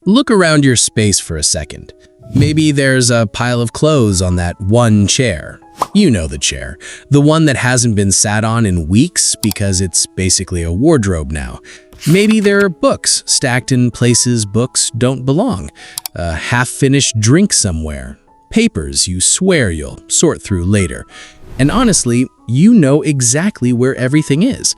Look around your space for a second. Maybe there's a pile of clothes on that one chair. You know the chair, the one that hasn't been sat on in weeks because it's basically a wardrobe now. Maybe there are books stacked in places books don't belong, a half-finished drink somewhere, papers you swear you'll sort through later. And honestly, you know exactly where everything is.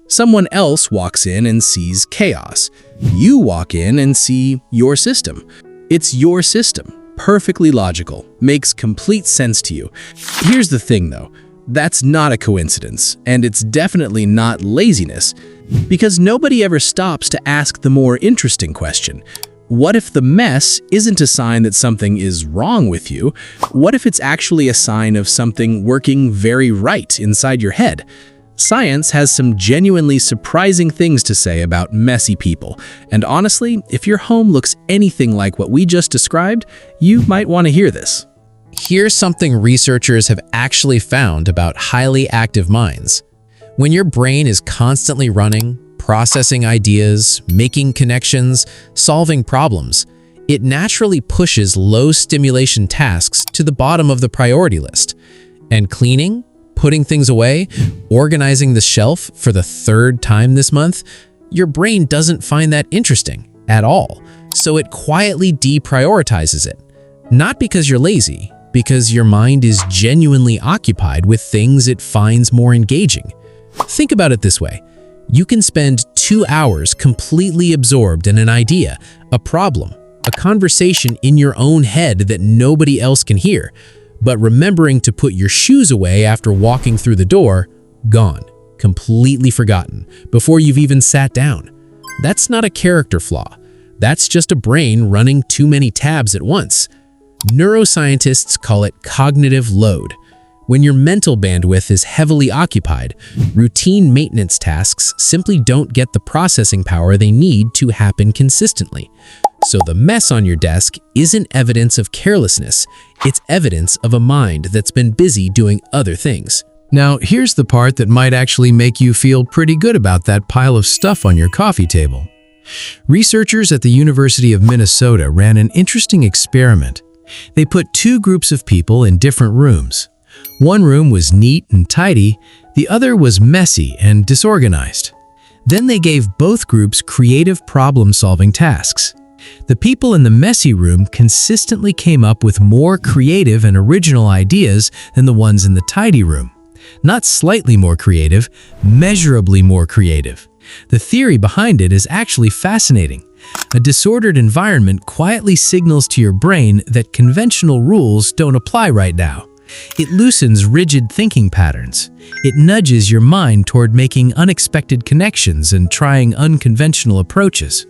Someone else walks in and sees chaos. You walk in and see your system. It's your system. Perfectly logical. Makes complete sense to you. Here's the thing though. That's not a coincidence, and it's definitely not laziness, because nobody ever stops to ask the more interesting question. What if the mess isn't a sign that something is wrong with you? What if it's actually a sign of something working very right inside your head? Science has some genuinely surprising things to say about messy people, and honestly, if your home looks anything like what we just described, you might want to hear this. Here's something researchers have actually found about highly active minds. When your brain is constantly running, processing ideas, making connections, solving problems, it naturally pushes low-stimulation tasks to the bottom of the priority list. And cleaning, putting things away, organizing the shelf for the third time this month, your brain doesn't find that interesting at all, so it quietly deprioritizes it. Not because you're lazy, because your mind is genuinely occupied with things it finds more engaging. Think about it this way. You can spend 2 hours completely absorbed in an idea, a problem, a conversation in your own head that nobody else can hear, but remembering to put your shoes away after walking through the door, gone, completely forgotten, before you've even sat down. That's not a character flaw. That's just a brain running too many tabs at once. Neuroscientists call it cognitive load. When your mental bandwidth is heavily occupied, routine maintenance tasks simply don't get the processing power they need to happen consistently. So the mess on your desk isn't evidence of carelessness, it's evidence of a mind that's been busy doing other things. Now, here's the part that might actually make you feel pretty good about that pile of stuff on your coffee table. Researchers at the University of Minnesota ran an interesting experiment. They put 2 groups of people in different rooms. One room was neat and tidy, the other was messy and disorganized. Then they gave both groups creative problem-solving tasks. The people in the messy room consistently came up with more creative and original ideas than the ones in the tidy room. Not slightly more creative, measurably more creative. The theory behind it is actually fascinating. A disordered environment quietly signals to your brain that conventional rules don't apply right now. It loosens rigid thinking patterns. It nudges your mind toward making unexpected connections and trying unconventional approaches.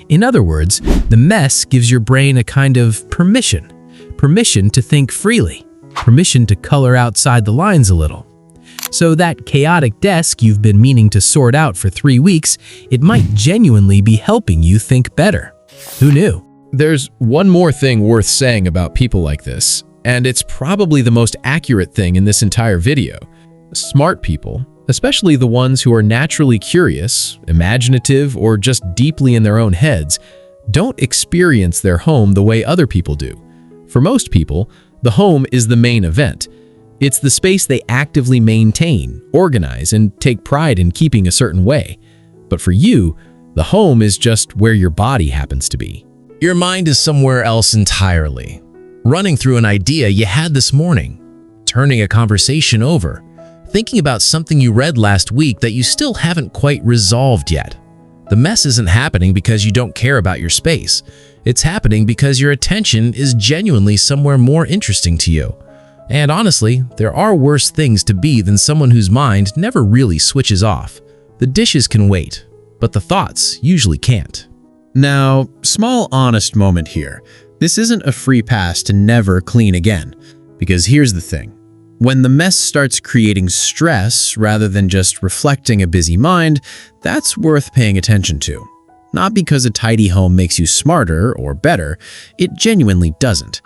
In other words, the mess gives your brain a kind of permission. Permission to think freely. Permission to color outside the lines a little. So that chaotic desk you've been meaning to sort out for 3 weeks, it might genuinely be helping you think better. Who knew? There's one more thing worth saying about people like this, and it's probably the most accurate thing in this entire video. Smart people, especially the ones who are naturally curious, imaginative, or just deeply in their own heads, don't experience their home the way other people do. For most people, the home is the main event. It's the space they actively maintain, organize, and take pride in keeping a certain way. But for you, the home is just where your body happens to be. Your mind is somewhere else entirely, running through an idea you had this morning, turning a conversation over, thinking about something you read last week that you still haven't quite resolved yet. The mess isn't happening because you don't care about your space. It's happening because your attention is genuinely somewhere more interesting to you. And honestly, there are worse things to be than someone whose mind never really switches off. The dishes can wait, but the thoughts usually can't. Now, small honest moment here. This isn't a free pass to never clean again. Because here's the thing. When the mess starts creating stress rather than just reflecting a busy mind, that's worth paying attention to. Not because a tidy home makes you smarter or better, it genuinely doesn't.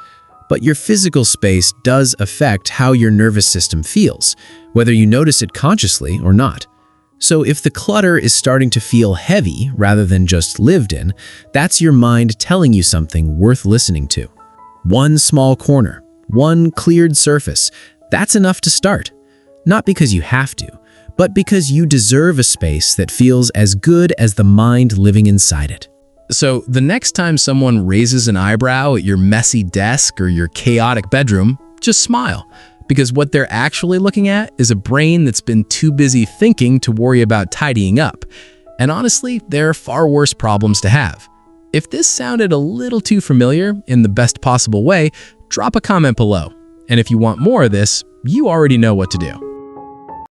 But your physical space does affect how your nervous system feels, whether you notice it consciously or not. So if the clutter is starting to feel heavy rather than just lived in, that's your mind telling you something worth listening to. One small corner, one cleared surface, that's enough to start. Not because you have to, but because you deserve a space that feels as good as the mind living inside it. So the next time someone raises an eyebrow at your messy desk or your chaotic bedroom, just smile. Because what they're actually looking at is a brain that's been too busy thinking to worry about tidying up. And honestly, there are far worse problems to have. If this sounded a little too familiar in the best possible way, drop a comment below. And if you want more of this, you already know what to do.